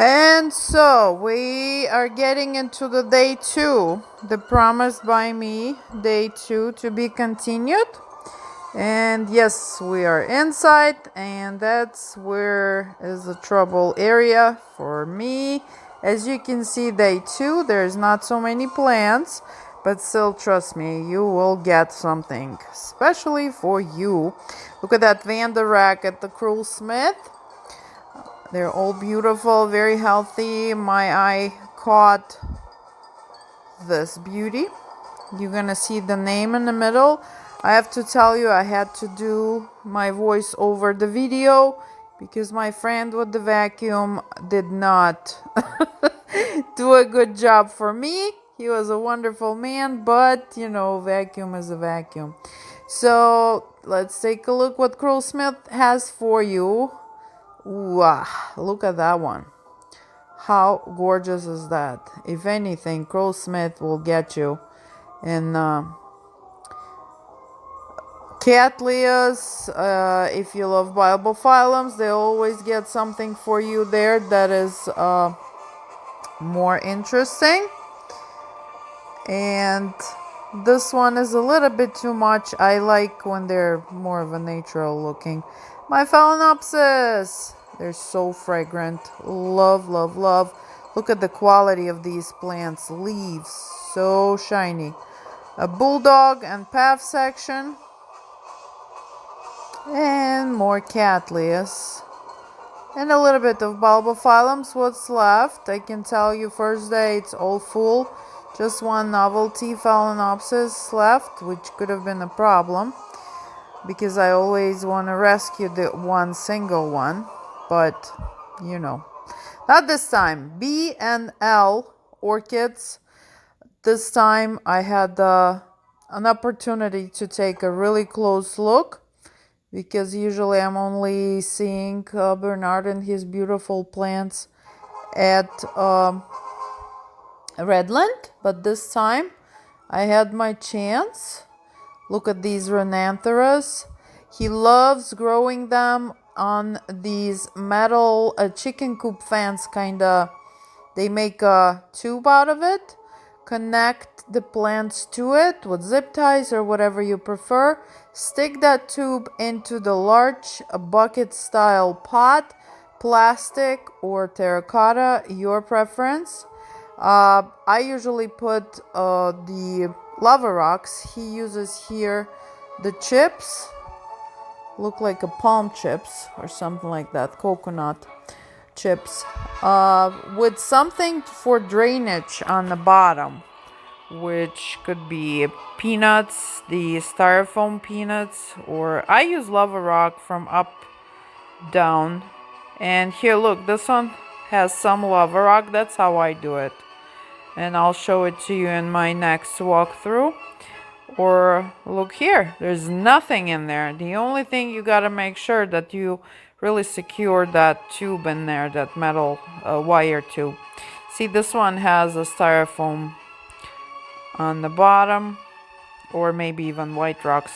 And so we are getting into the day 2, the promised by me day 2 to be continued. And yes, we are inside, and that's where is the trouble area for me. As you can see, day 2, there's not so many plants, but still, trust me, you will get something, especially for you. Look at that Vanda rack at the Cruel Smith. They're all beautiful, very healthy. My eye caught this beauty. You're gonna see the name in the middle. I have to tell you, I had to do my voice over the video because my friend with the vacuum did not do a good job for me. He was a wonderful man, but you know, vacuum is a vacuum. So let's take a look what Cruel Smith has for you. Wow, look at that one. How gorgeous is that? If anything, Cruel Smith will get you. And Cattleyas, if you love bibliophyllums, they always get something for you there that is more interesting. And this one is a little bit too much. I like when they're more of a natural looking. My Phalaenopsis, they're so fragrant. Love, love, love. Look at the quality of these plants. Leaves, so shiny. A bulldog and path section. And more Cattleyas. And a little bit of bulbophyllums. What's left? I can tell you first day it's all full. Just one novelty Phalaenopsis left, which could have been a problem because I always want to rescue the one single one, but you know, not this time. B and L orchids. This time I had an opportunity to take a really close look because usually I'm only seeing Bernard and his beautiful plants at Redland, but this time I had my chance. Look at these Renantheras. He loves growing them on these metal chicken coop fans, kinda. They make a tube out of it, connect the plants to it with zip ties or whatever you prefer. Stick that tube into the large bucket style pot, plastic or terracotta, your preference. I usually put the lava rocks. He uses here the chips, look like a palm chips or something like that, coconut chips, with something for drainage on the bottom, which could be peanuts, the styrofoam peanuts, or I use lava rock from up down. And here, look, this one has some lava rock. That's how I do it, and I'll show it to you in my next walkthrough. Or look here, there's nothing in there. The only thing you gotta make sure that you really secure that tube in there, that metal wire tube. See, this one has a styrofoam on the bottom, or maybe even white rocks.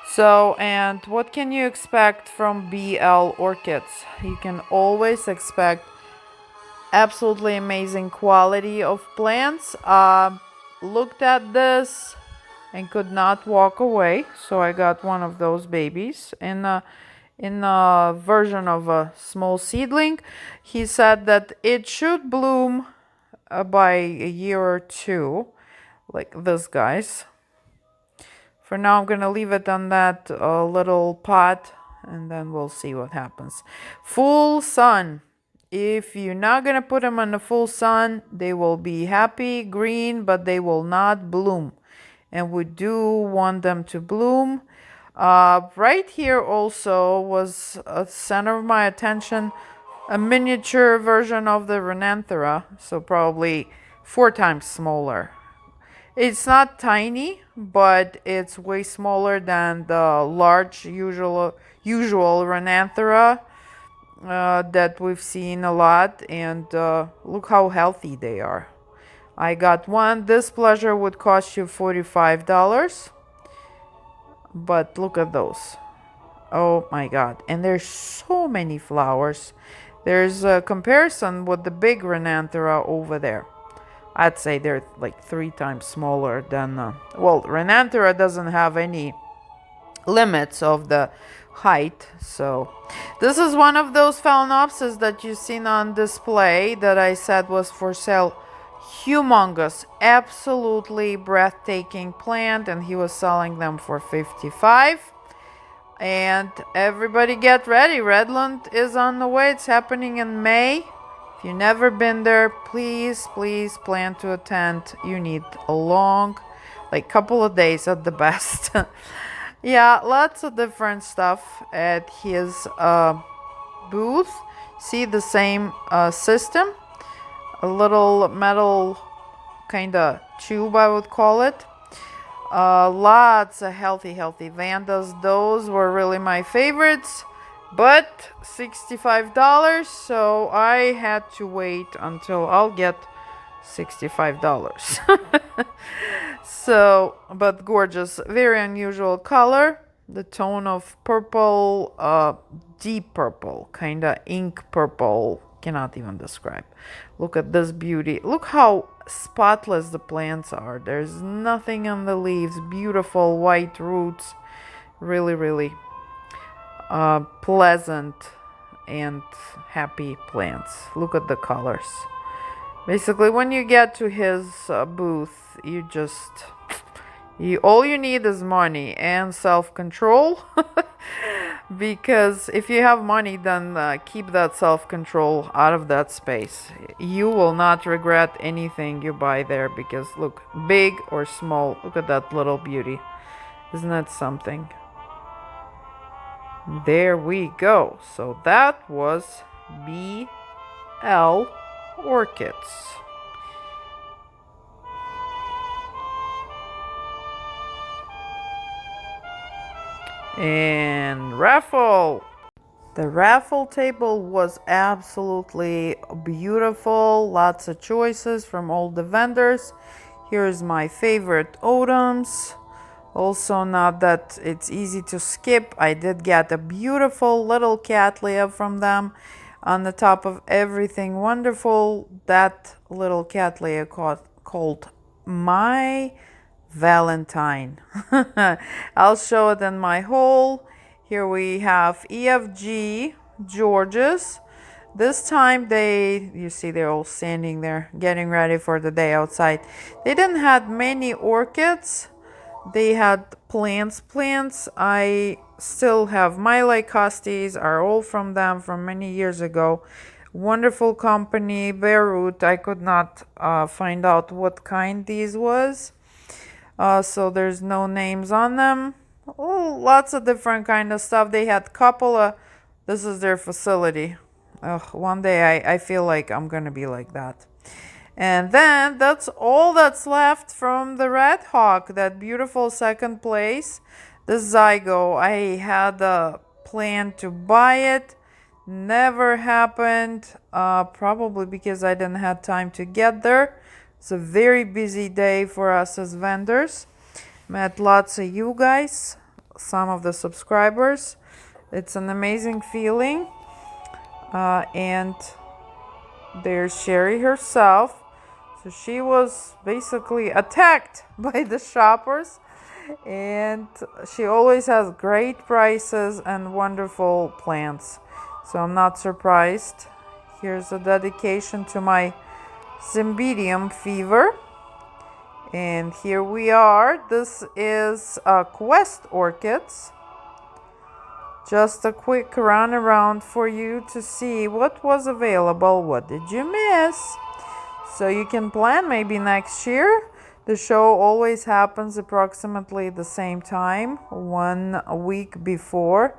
So, and what can you expect from BL orchids? You can always expect absolutely amazing quality of plants. Looked at this and could not walk away, so I got one of those babies in a version of a small seedling. He said that it should bloom by a year or two, like this, guys. For now, I'm gonna leave it on that little pot, and then we'll see what happens. Full sun. If you're not gonna put them in the full sun, they will be happy green, but they will not bloom. And we do want them to bloom. Right here also was a center of my attention, a miniature version of the Renanthera, so probably 4 times smaller. It's not tiny, but it's way smaller than the large usual Renanthera that we've seen a lot, and look how healthy they are. I got one. This pleasure would cost you $45, but look at those. Oh my god. And there's so many flowers. There's a comparison with the big Renanthera over there. I'd say they're like 3 times smaller than, well, Renanthera doesn't have any limits of the height. So this is one of those Phalaenopsis that you've seen on display that I said was for sale. Humongous, absolutely breathtaking plant, and he was selling them for $55. And everybody get ready, Redland is on the way. It's happening in May. If you've never been there, please plan to attend. You need a long, like, couple of days at the best. Yeah, lots of different stuff at his booth. See the same system, a little metal kind of tube, I would call it. Lots of healthy Vandas. Those were really my favorites, but $65, so I had to wait until I'll get $65. So, but gorgeous, very unusual color. The tone of purple, deep purple, kind of ink purple, cannot even describe. Look at this beauty. Look how spotless the plants are. There's nothing on the leaves. Beautiful white roots. Really pleasant and happy plants. Look at the colors. Basically, when you get to his booth, all you need is money and self-control. Because if you have money, then keep that self-control out of that space. You will not regret anything you buy there, because look, big or small, look at that little beauty. Isn't that something? There we go. So that was BL Orchids. And raffle. The raffle table was absolutely beautiful. Lots of choices from all the vendors. Here's my favorite autumns. Also, not that it's easy to skip, I did get a beautiful little cattleya from them. On the top of everything wonderful, that little cattleya called My Valentine. I'll show it in my haul. Here we have EFG Georges. This time you see they're all standing there getting ready for the day outside. They didn't have many orchids. They had plants. I still have my Lycostes, are all from them from many years ago. Wonderful company, Beirut. I could not find out what kind these was. So there's no names on them. Oh, lots of different kind of stuff. They had couple of, this is their facility. One day I feel like I'm gonna be like that. And then that's all that's left from the Red Hawk, that beautiful second place. This Zygo, I had a plan to buy it. Never happened, probably because I didn't have time to get there. It's a very busy day for us as vendors. Met lots of you guys, some of the subscribers. It's an amazing feeling. And there's Sherry herself. So she was basically attacked by the shoppers, and she always has great prices and wonderful plants. So I'm not surprised. Here's a dedication to my Cymbidium fever. And here we are. This is Quest Orchids. Just a quick run around for you to see what was available. What did you miss? So you can plan maybe next year. The show always happens approximately the same time, 1 week before.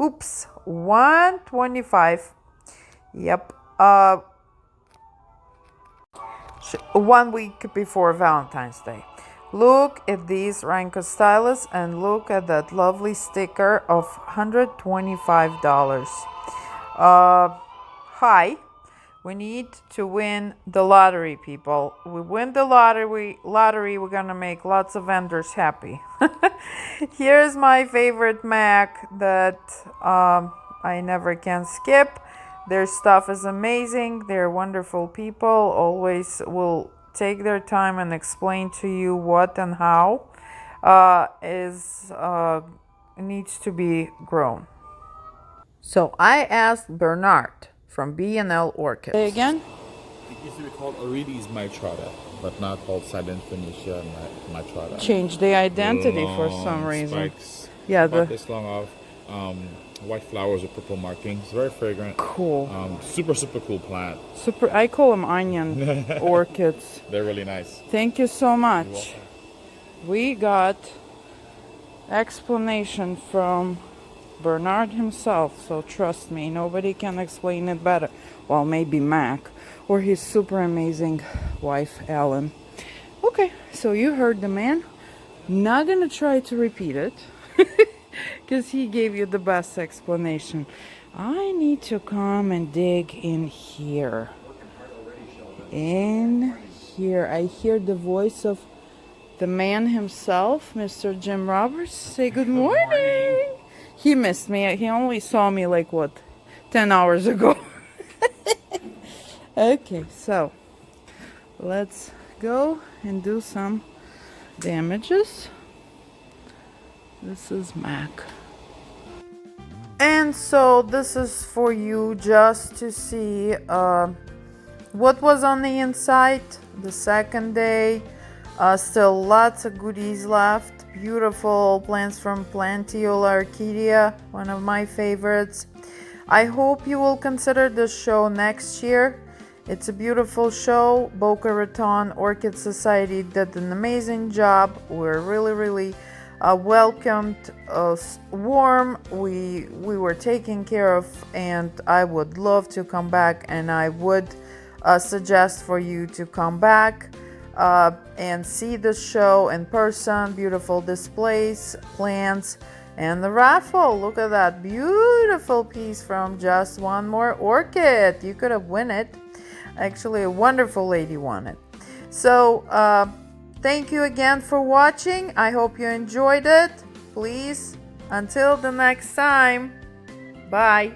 Oops, 125. Yep. 1 week before Valentine's Day. Look at these Rhynchostylus and look at that lovely sticker of $125. Hi. We need to win the lottery, people. We win the lottery, we're gonna make lots of vendors happy. Here's my favorite Mac that I never can skip. Their stuff is amazing. They're wonderful people. Always will take their time and explain to you what and how needs to be grown. So I asked Bernard from B&L Orchid. Say again? It used to be called Orides mitrata, but now called Silent Phoenicia mitrata. Change the identity for some reason. Spikes. Yeah, about this long off. White flowers with purple markings. Very fragrant. Cool. Super cool plant. Super. I call them onion orchids. They're really nice. Thank you so much. We got explanation from Bernard himself, so trust me, nobody can explain it better. Well, maybe Mac or his super amazing wife, Ellen. Okay, so you heard the man. Not gonna try to repeat it because he gave you the best explanation. I need to come and dig in here. In here, I hear the voice of the man himself, Mr. Jim Roberts. Say good morning. He missed me. He only saw me like, what, 10 hours ago. Okay, so let's go and do some damages. This is Mac. And so this is for you just to see what was on the inside the second day. Still lots of goodies left. Beautiful plants from Plantiola Orchidea, one of my favorites. I hope you will consider this show next year. It's a beautiful show. Boca Raton Orchid Society did an amazing job. We're really welcomed, warm. We were taken care of, and I would love to come back, and I would suggest for you to come back and see the show in person. Beautiful displays, plants, and the raffle. Look at that beautiful piece from Just One More Orchid. You could have won it. Actually, a wonderful lady won it. So thank you again for watching. I hope you enjoyed it. Please, until the next time, bye.